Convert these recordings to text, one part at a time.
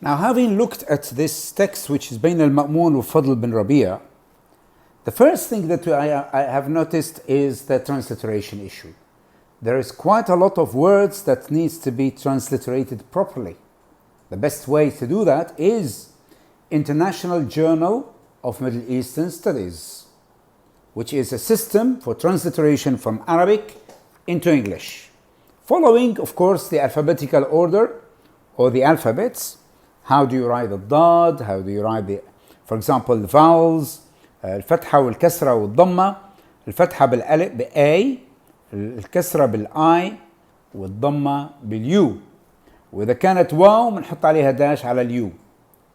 Now, having looked at this text, which is بين المأمون والفضل بن ربيع, the first thing that I have noticed is the transliteration issue. There is quite a lot of words that needs to be transliterated properly. The best way to do that is International Journal of Middle Eastern Studies, which is a system for transliteration from Arabic into English, following, of course, the alphabetical order or the alphabets. How do you write the dad? How do you write the, for example, the vowels, الفتحة والكسرة والضمة. الفتحة بالألف ب-A، الكسرة بال-I، والضمة بال-U. وإذا كانت واو بنحط عليها داش على اليو،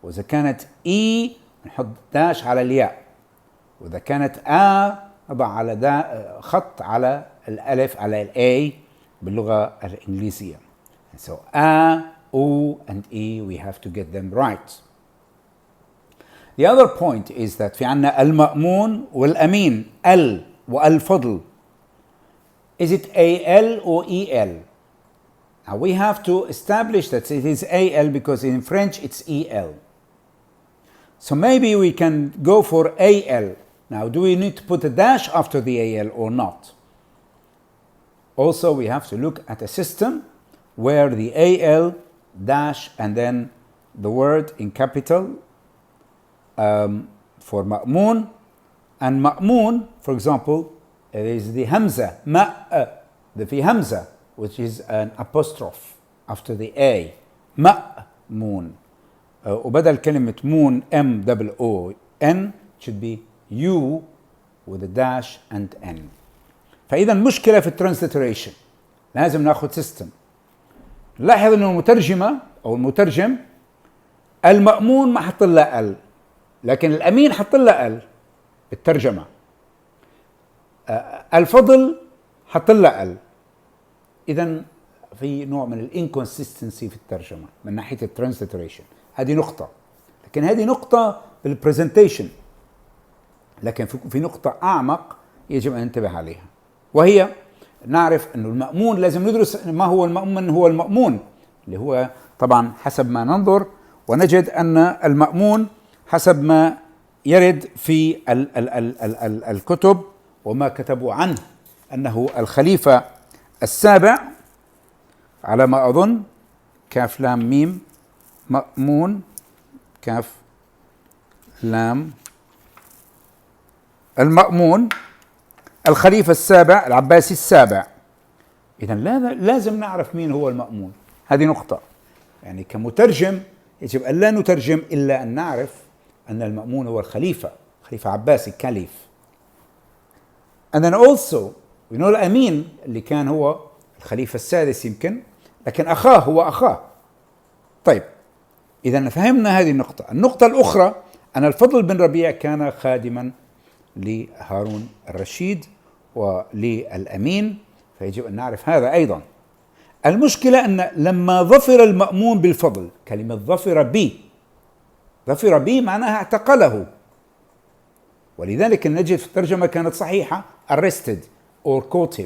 وإذا كانت E بنحط داش على الياء، وإذا كانت نضع على خط على الألف على الA باللغة الإنجليزية. So O and E, we have to get them right. The other point is that في عنا المأمون والأمين ال والفضل. Is it AL or EL? Now we have to establish that it is AL because in French it's EL. So maybe we can go for AL. Now do we need to put a dash after the AL or not? Also we have to look at a system where the AL dash and then the word in capital for مأمون, and مأمون, for example, it is the Hamza, the في Hamza, which is an apostrophe after the A, مأمون. وبدل كلمة مون MOON should be U with a dash and N. فإذا مشكلة في الترانسليتريشن، لازم ناخذ سيستم. لاحظ انه المترجمة او المترجم المأمون ما حط لها ال، لكن الأمين حط لها ال بالترجمة. الفضل حط لها ال. إذا في نوع من الانكونسستنسي في الترجمة من ناحية الترانسليتريشن. هذه نقطة، لكن هذه نقطة بالبرزنتيشن، لكن في نقطة أعمق يجب أن ننتبه عليها، وهي نعرف أنه المأمون لازم ندرس ما هو المأمون، من هو المأمون، اللي هو طبعا حسب ما ننظر ونجد أن المأمون حسب ما يرد في الكتب وما كتبوا عنه أنه الخليفة السابع على ما أظن، كاف لام ميم مأمون كاف لام، المأمون الخليفة السابع العباسي السابع. إذا لازم نعرف مين هو المأمون. هذه نقطة، يعني كمترجم يجب أن لا نترجم إلا أن نعرف أن المأمون هو الخليفة، خليفة عباسي كاليف. And then also we know الأمين اللي كان هو الخليفة السادس يمكن، لكن أخاه هو أخاه. طيب إذا فهمنا هذه النقطة. النقطة الأخرى أن الفضل بن ربيع كان خادما لهارون الرشيد وللأمين، فيجب أن نعرف هذا أيضا. المشكلة أن لما ظفر المأمون بالفضل، كلمة ظفر بي معناها اعتقله، ولذلك نجد في الترجمة كانت صحيحة arrested or caught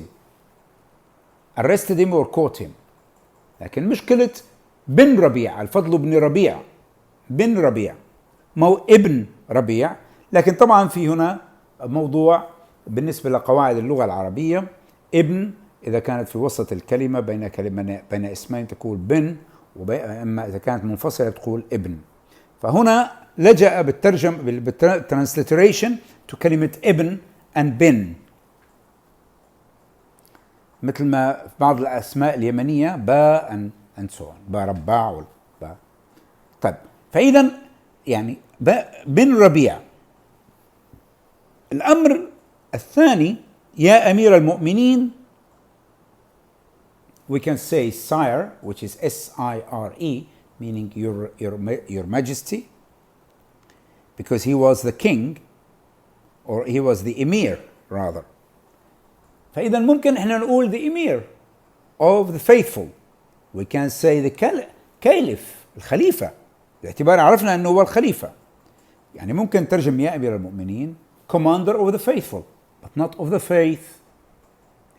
him. لكن مشكلة بن ربيع، الفضل بن ربيع مو ابن ربيع. لكن طبعا في هنا موضوع بالنسبة لقواعد اللغة العربية، ابن إذا كانت في وسط الكلمة بين اسمين تقول بن، أما إذا كانت منفصلة تقول ابن. فهنا لجأ بالترانسليتريشن تو كلمة ابن and بن، مثل ما في بعض الأسماء اليمنية باء and so on، با رباع با. طيب فإذا يعني بن ربيع. الأمر الثاني يا أمير المؤمنين، we can say sire, which is S.r.l, meaning your majesty, because he was the king or he was the emir rather. فإذا ممكن احنا نقول the emir of the faithful. We can say the caliph الخليفة، باعتبار عرفنا أنه هو الخليفة. يعني ممكن ترجم يا أمير المؤمنين commander of the faithful, but not of the faith.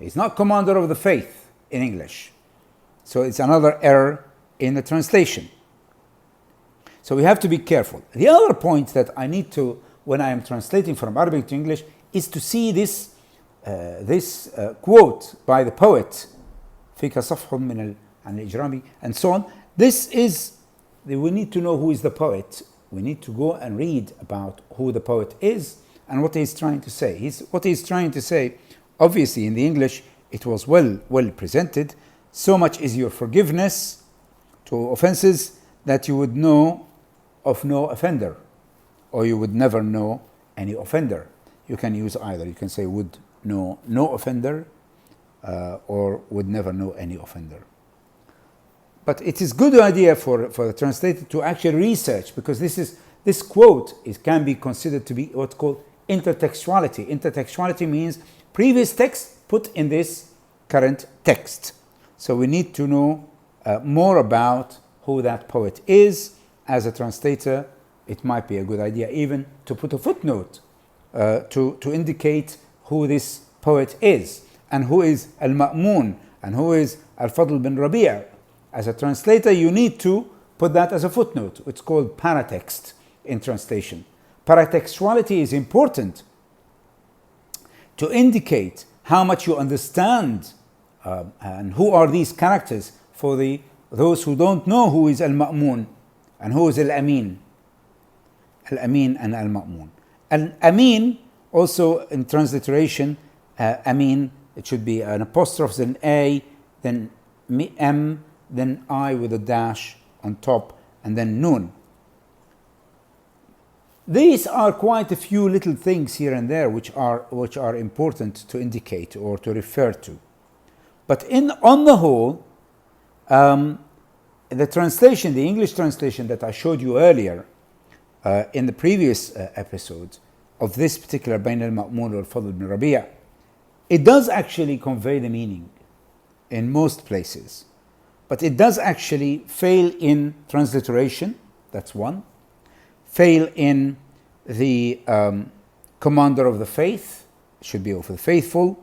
He's not commander of the faith in English. So it's another error in the translation. So we have to be careful. The other point that I need to, when I am translating from Arabic to English, is to see this quote by the poet, فيك صفح من عن الإجرام, and so on. This is, we need to know who is the poet. We need to go and read about who the poet is and what he's trying to say. What he's trying to say, obviously in the English, it was well presented. So much is your forgiveness to offenses that you would know of no offender, or you would never know any offender. You can use either. You can say would know no offender, or would never know any offender. But it is good idea for the translator to actually research, because this quote can be considered to be what's called intertextuality. Intertextuality means previous text put in this current text. So we need to know more about who that poet is. As a translator, it might be a good idea even to put a footnote to indicate who this poet is, and who is al-Ma'mun, and who is al-Fadl bin Rabi'. As a translator, you need to put that as a footnote. It's called paratext in translation. Paratextuality is important to indicate how much you understand and who are these characters for those who don't know who is al-Ma'mun and who is al-Amin. Al-Amin and al-Ma'mun. Al-Amin, also in transliteration, Amin, it should be an apostrophe, then A, then M, then I with a dash on top, and then Nun. These are quite a few little things here and there which are important to indicate or to refer to. But on the whole, the translation, the English translation that I showed you earlier in the previous episode of this particular Bayn al-Ma'mun wal-Fadl bin Rabi', it does actually convey the meaning in most places. But it does actually fail in transliteration, that's one. Fail in the commander of the faith, should be of the faithful.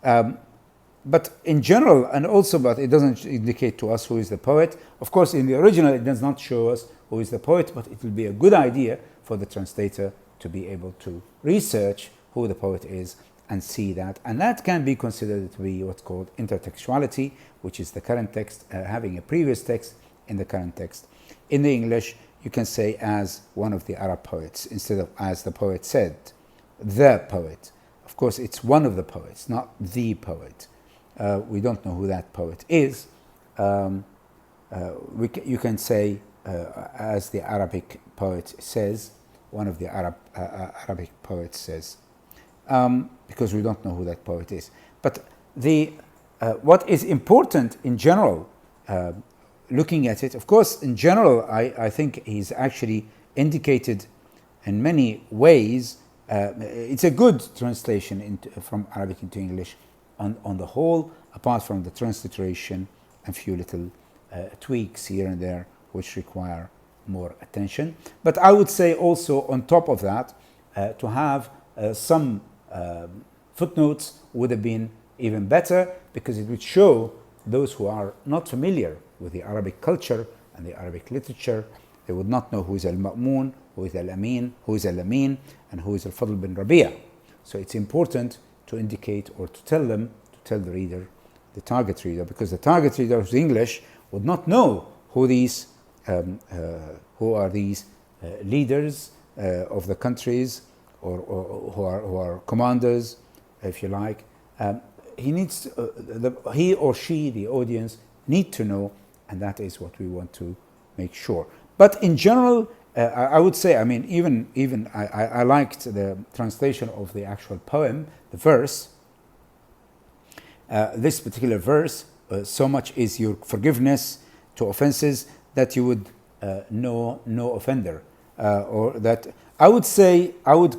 But in general, and also, but it doesn't indicate to us who is the poet. Of course, in the original, it does not show us who is the poet, but it will be a good idea for the translator to be able to research who the poet is and see that. And that can be considered to be what's called intertextuality, which is the current text having a previous text in the current text. In the English, you can say as one of the Arab poets instead of as the poet said, the poet. Of course, it's one of the poets, not the poet. We don't know who that poet is. You can say as the Arabic poet says, one of the Arabic poets says, because we don't know who that poet is. But what is important in general, looking at it, of course, in general, I think he's actually indicated in many ways. It's a good translation from Arabic into English on the whole, apart from the transliteration and few little tweaks here and there which require more attention. But I would say also on top of that, to have some footnotes would have been even better, because it would show those who are not familiar with the Arabic culture and the Arabic literature, they would not know who is al-Ma'mun, who is al-Amin, who is al-Amin, and who is al-Fadl bin Rabi'. So it's important to indicate or to tell them, to tell the reader, the target reader, because the target reader who's English would not know who are these leaders of the countries, or who are commanders, if you like. He or she, the audience, need to know, and that is what we want to make sure. But in general, I would say, I mean, even I liked the translation of the actual poem, the verse. This particular verse, so much is your forgiveness to offenses that you would know no offender, or that I would say, I would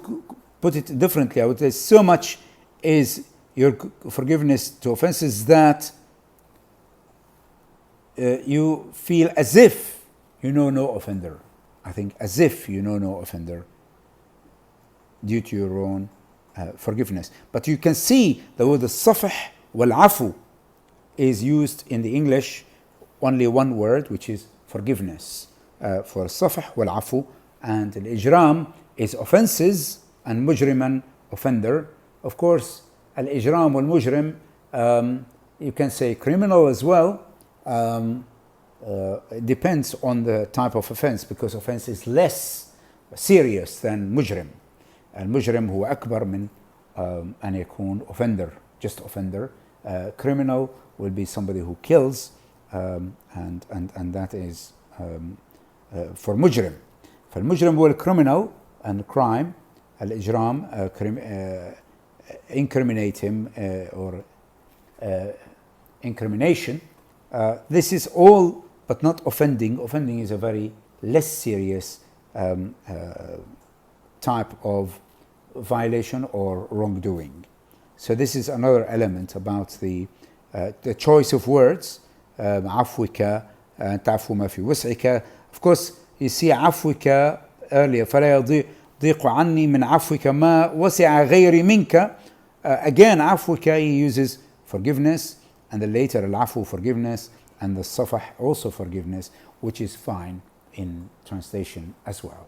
put it differently. I would say, so much is your forgiveness to offenses that you feel as if you know no offender. I think as if you know no offender due to your own forgiveness. But you can see the word safh wal-afu is used in the English, only one word, which is forgiveness. for الصفح والعفو, and الإجرام is offenses and مجرما offender. Of course الإجرام والمجرم you can say criminal as well. It depends on the type of offense, because offense is less serious than مجرم. المجرم هو أكبر من أن يكون offender, just offender. Criminal will be somebody who kills, and that is for مجرم. فالمجرم هو الcriminal and crime. الإجرام incriminate him or incrimination. This is all, but not offending. Offending is a very less serious type of violation or wrongdoing. So this is another element about the choice of words. عفوك تعفو ما في وسعك. Of course, you see عفوك earlier. فلا يضيق عني من عفوك ما وسع غيري منك. Again, عفوك he uses forgiveness, and the later العفو forgiveness, and the الصفح also forgiveness, which is fine in translation as well.